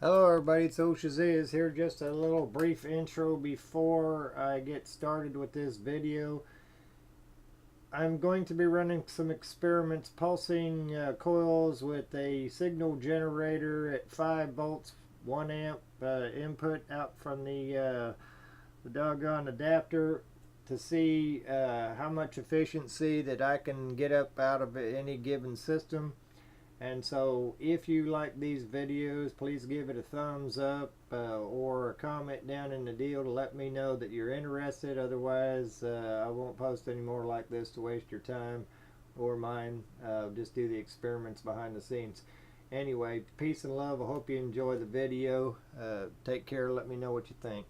Hello everybody, it's SHAZIZZ here. Just a little brief intro before I get started with this video. I'm going to be running some experiments pulsing coils with a signal generator at 5 volts, 1 amp input out from the doggone adapter to see how much efficiency that I can get up out of any given system. And so if you like these videos, please give it a thumbs up or a comment down in the deal to let me know that you're interested. Otherwise, I won't post any more like this to waste your time or mine. Just do the experiments behind the scenes. Anyway, peace and love. I hope you enjoy the video. Take care. Let me know what you think.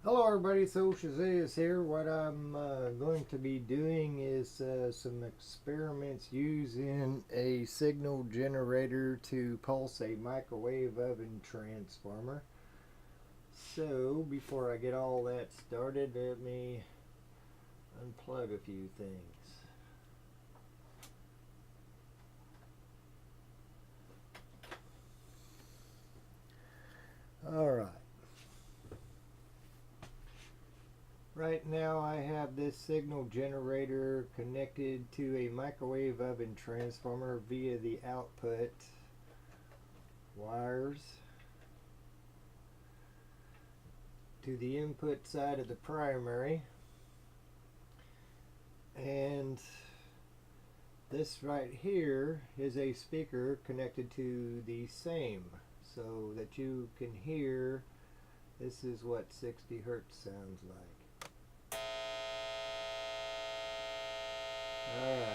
Hello everybody, it's SHAZIZZ here. What I'm going to be doing is some experiments using a signal generator to pulse a microwave oven transformer. So before I get all that started, let me unplug a few things. Alright. Right now I have this signal generator connected to a microwave oven transformer via the output wires to the input side of the primary, and this right here is a speaker connected to the same so that you can hear. This is what 60 hertz sounds like. Alright.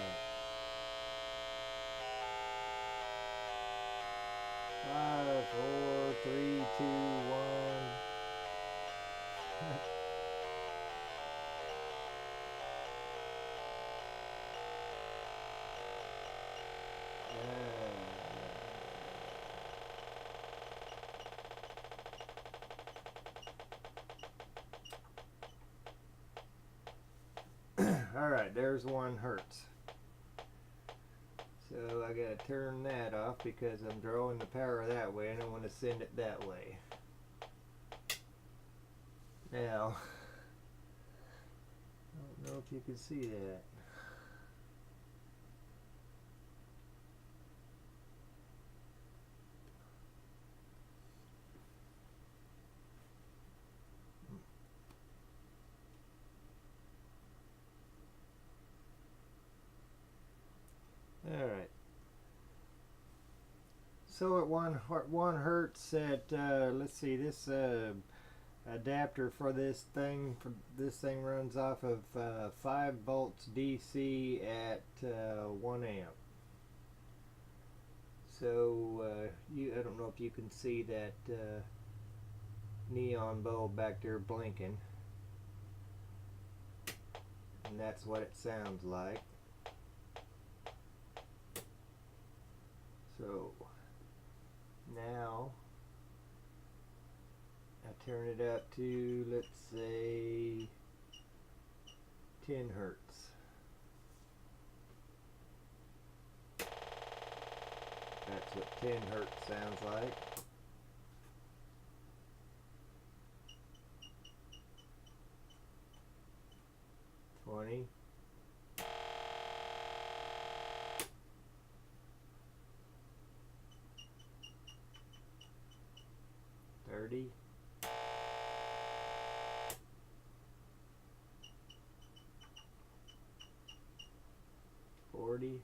5, 4, 3, 2, 1. Alright, there's 1 hertz. So I gotta turn that off because I'm drawing the power that way and I want to send it that way. Now, I don't know if you can see that. Alright. So at 1 hertz at, let's see, this adapter for this thing runs off of 5 volts DC at 1 amp. So I don't know if you can see that neon bulb back there blinking, and that's what it sounds like. So now I turn it up to, let's say, 10 hertz. That's what 10 hertz sounds like. 20. 30, 40,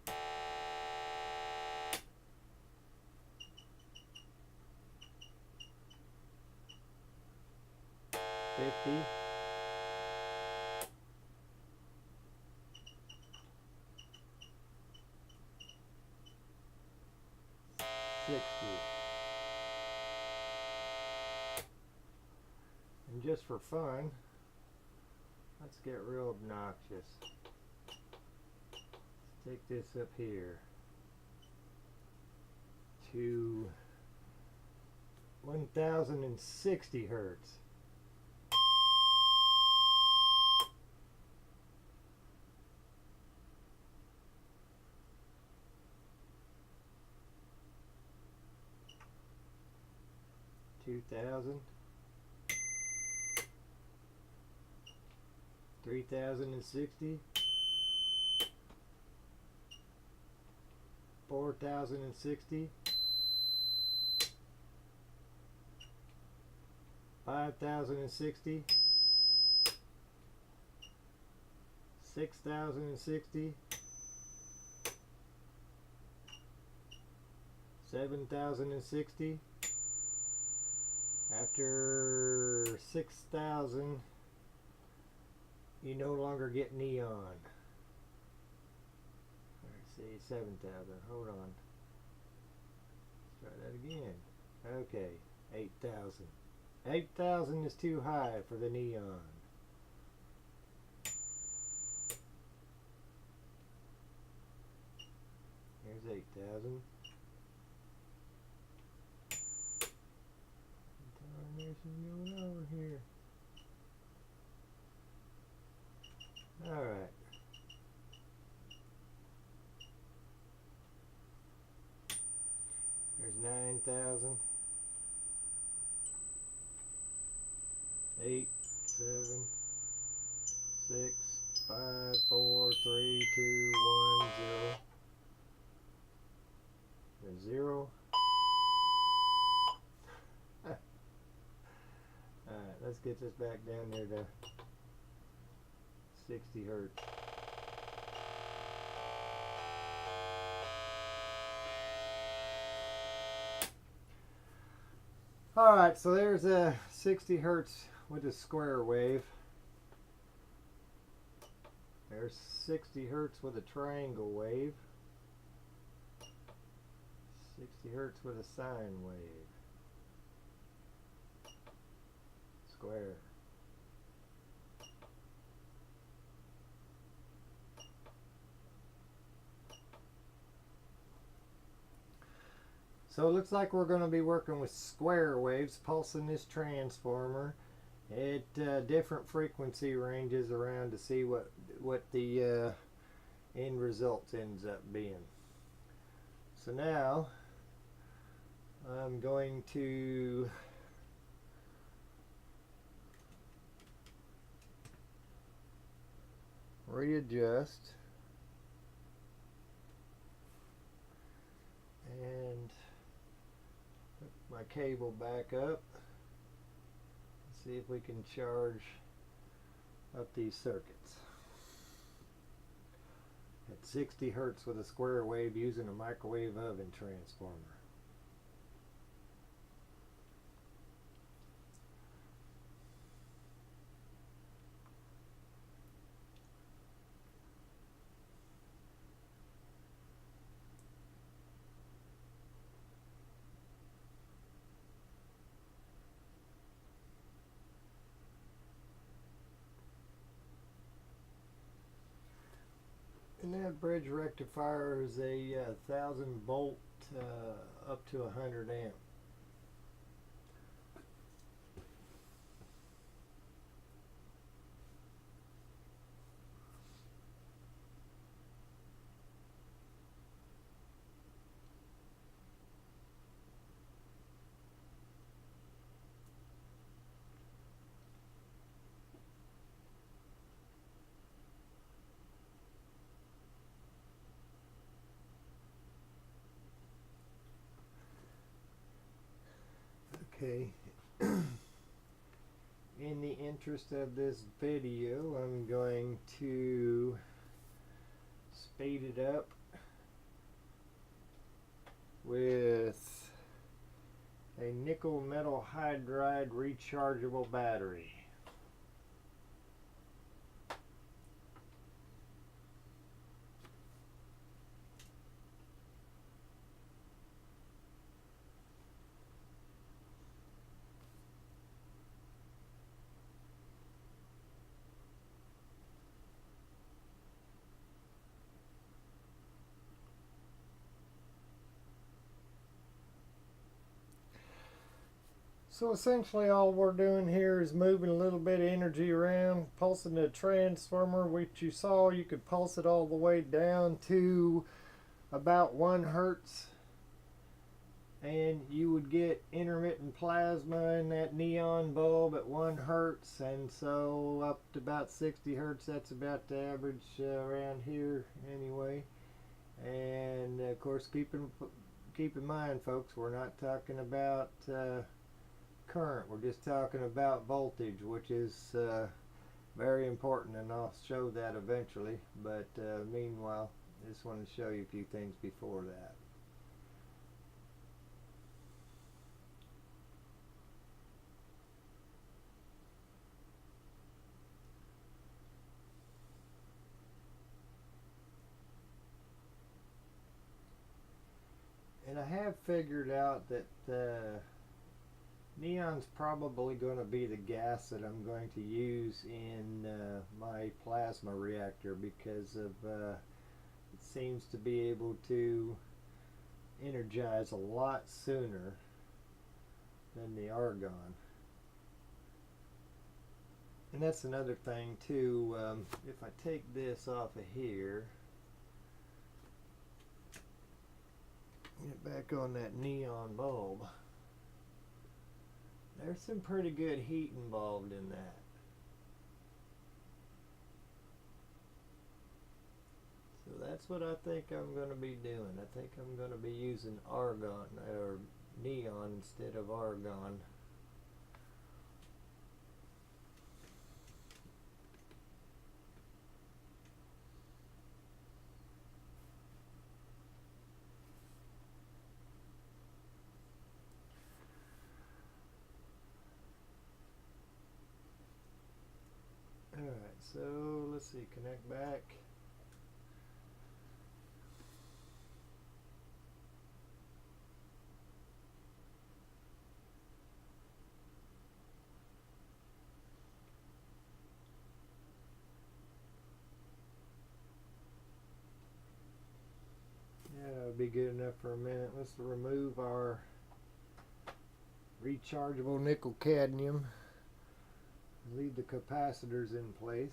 50, 60. And just for fun, let's get real obnoxious. Let's take this up here to 1060 hertz. Two thousand, 3060, 4060, 5060, 6060, 7060. After 6,000, you no longer get neon. Let's see, 7,000. Hold on. Let's try that again. Okay, 8,000. 8,000 is too high for the neon. Here's 8,000. There's something going on here. Alright. There's 9,000. 8, 7, 6, 5, 4, 3, 2, 1, 0. There's 0. Alright, let's get this back down there to 60 hertz. Alright, so there's a 60 hertz with a square wave. There's 60 hertz with a triangle wave. 60 hertz with a sine wave. Square. So it looks like we're going to be working with square waves pulsing this transformer at different frequency ranges around to see what the end result ends up being. So now I'm going to readjust and put my cable back up. See if we can charge up these circuits at 60 hertz with a square wave using a microwave oven transformer. And that bridge rectifier is a 1000 volt up to 100 amp. Okay. in the interest of this video, I'm going to speed it up with a nickel metal hydride rechargeable battery. So essentially all we're doing here is moving a little bit of energy around, pulsing the transformer, which you saw you could pulse it all the way down to about 1 hertz, and you would get intermittent plasma in that neon bulb at 1 hertz, and so up to about 60 hertz, that's about the average around here anyway. And of course keep in mind, folks, we're not talking about current, we're just talking about voltage, which is very important, and I'll show that eventually. But meanwhile, I just want to show you a few things before that. And I have figured out that neon's probably going to be the gas that I'm going to use in my plasma reactor, because of it seems to be able to energize a lot sooner than the argon. And that's another thing too. If I take this off of here, get back on that neon bulb, there's some pretty good heat involved in that. So that's what I think I'm going to be doing. I think I'm going to be using argon or neon instead of argon. Alright, so let's see, connect back. Yeah, that'll be good enough for a minute. Let's remove our rechargeable nickel cadmium. Leave the capacitors in place.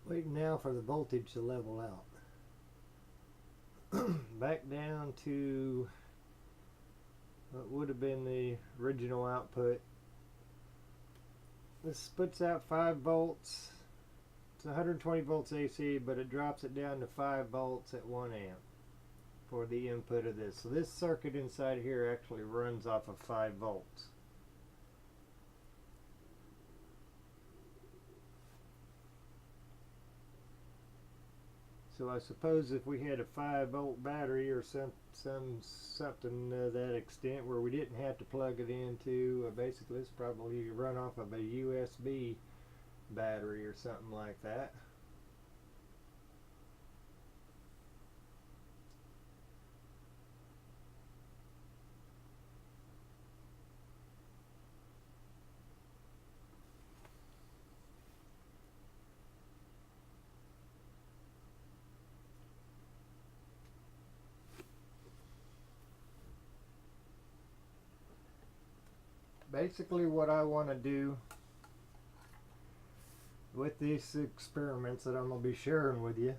Waiting now for the voltage to level out. Back down to what would have been the original output. This puts out 5 volts. It's 120 volts AC, but it drops it down to 5 volts at 1 amp for the input of this. So this circuit inside here actually runs off of 5 volts. So I suppose if we had a 5-volt battery or something that extent where we didn't have to plug it into, basically it's probably run off of a USB battery or something like that. Basically what I want to do with these experiments that I'm going to be sharing with you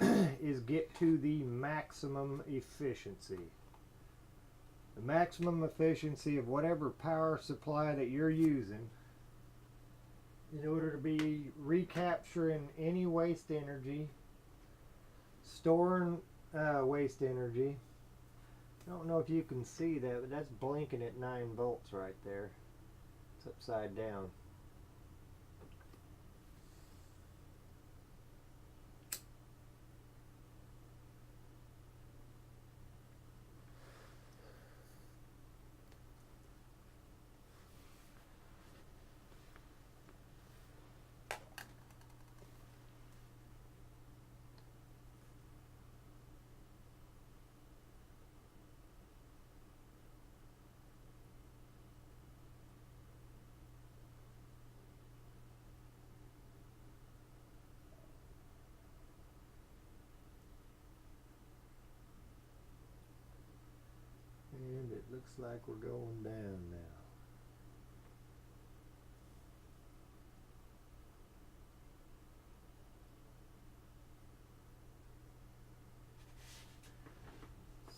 is get to the maximum efficiency. The maximum efficiency of whatever power supply that you're using in order to be recapturing any waste energy, storing waste energy. I don't know if you can see that, but that's blinking at 9 volts right there. It's upside down. And it looks like we're going down now.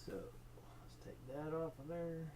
So let's take that off of there.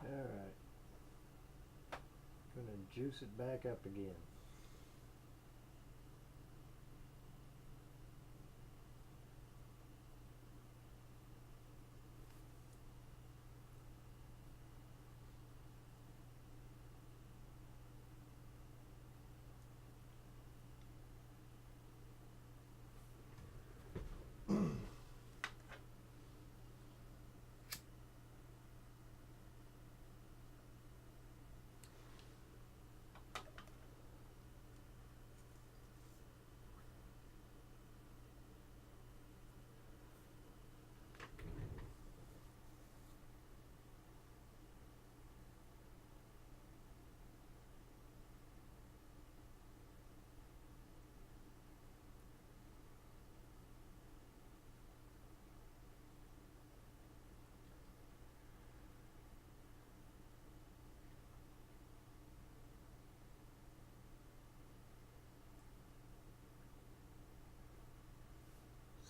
Alright. Gonna juice it back up again.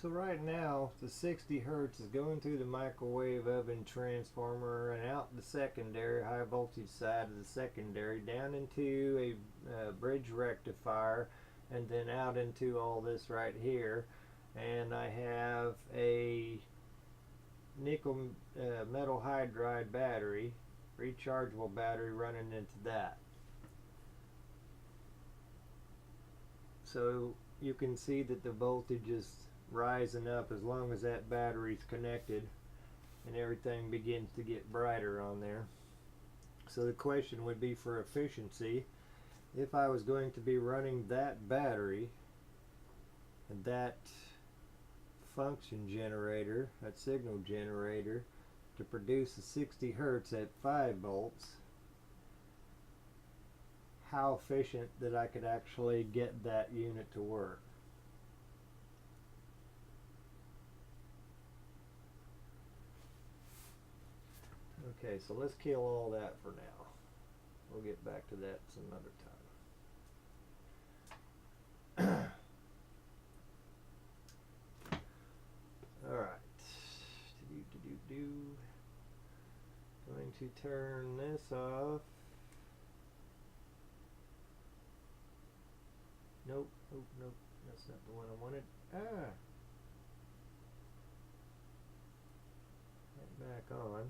So right now the 60 hertz is going through the microwave oven transformer and out the secondary high voltage side of the secondary down into a bridge rectifier and then out into all this right here, and I have a nickel metal hydride battery, rechargeable battery, running into that. So you can see that the voltage is rising up as long as that battery's connected, and everything begins to get brighter on there. So the question would be, for efficiency, if I was going to be running that battery and that function generator, that signal generator, to produce a 60 hertz at 5 volts, how efficient that I could actually get that unit to work. Okay, so let's kill all that for now. We'll get back to that some other time. Alright. Going to turn this off. Nope, nope, that's not the one I wanted. That on.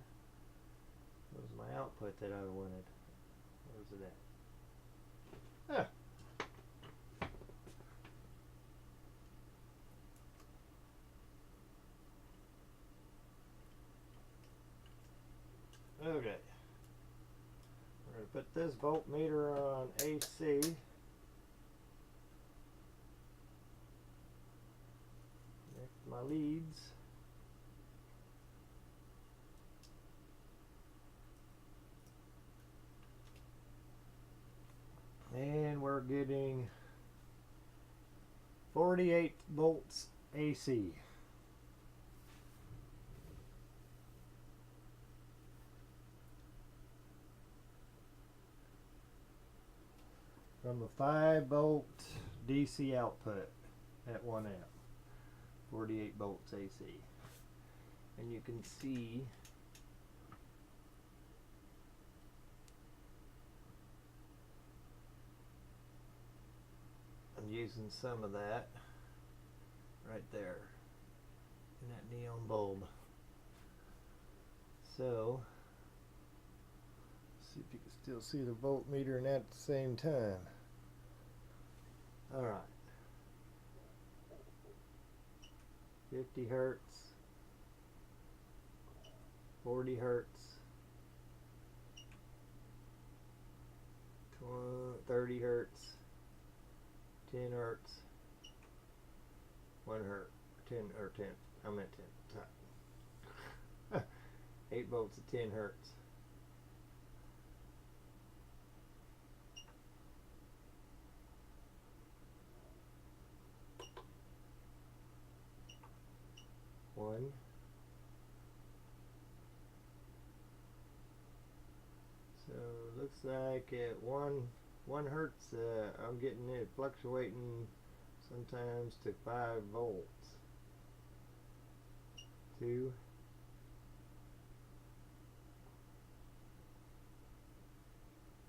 That was my output that I wanted. Where's it at? Ah. Okay. We're going to put this voltmeter on AC. Next to my leads. And we're getting 48 volts AC. From a 5-volt DC output at 1 amp. 48 volts AC. And you can see I'm using some of that right there in that neon bulb. So, see if you can still see the voltmeter in that at the same time. Alright. 50 hertz, 40 hertz, 30 hertz, 10 hertz, 1 hertz, 10 or 10, I meant 10. 8 volts at 10 hertz. One. So looks like at one hertz, I'm getting it fluctuating sometimes to 5 volts. 2.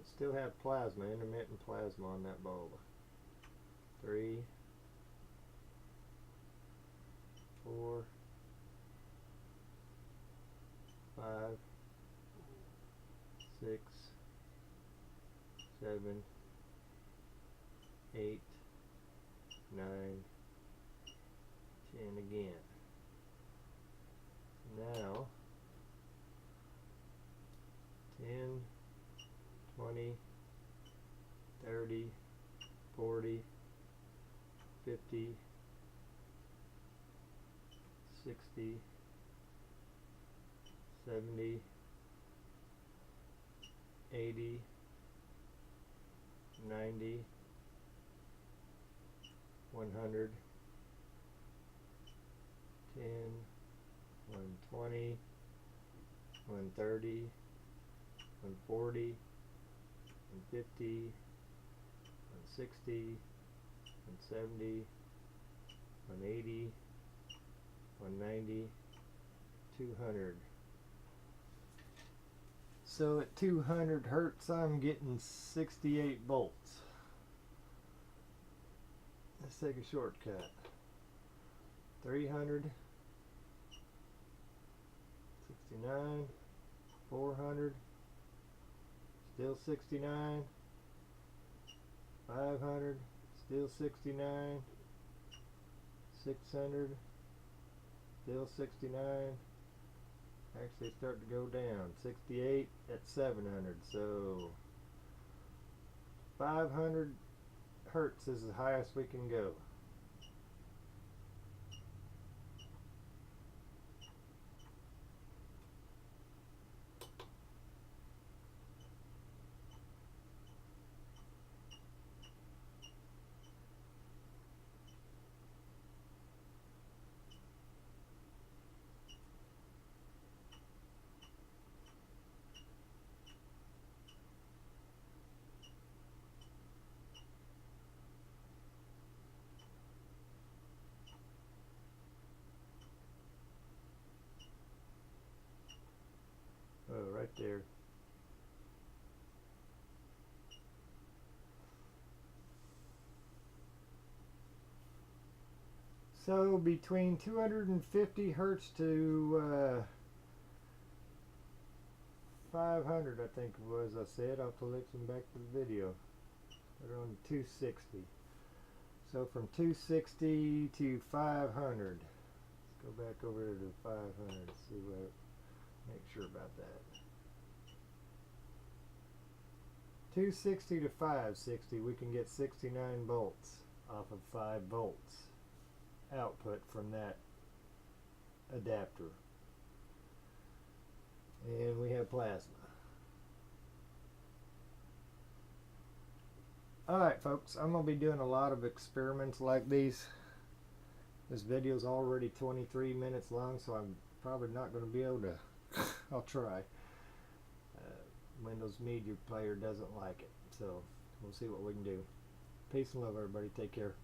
Still have plasma, intermittent plasma on that bulb. 3, 4, 5, 6, 7, 8, 9, 10 again. Now 10, 20, 30, 40, 50, 60, 70, 80, 90, 100, 10, 120, 130, 140, 150, 160, 170, 180, 190, 200. So at 200 hertz I'm getting 68 volts. Let's take a shortcut. 300, 69, 400, still 69, 500, still 69, 600, still 69, actually start to go down, 68 at 700, so 500 hertz is the highest we can go. Oh, right there. So between 250 hertz to 500, I think it was. I said I'll have to listen back to the video. We're on 260. So from 260 to 500. Let's go back over to 500. See what. Make sure about that. 260 to 560, we can get 69 volts off of 5 volts output from that adapter. And we have plasma. Alright folks, I'm going to be doing a lot of experiments like these. This video is already 23 minutes long, so I'm probably not going to be able to, I'll try. Windows Media Player doesn't like it, so we'll see what we can do. Peace and love everybody, take care.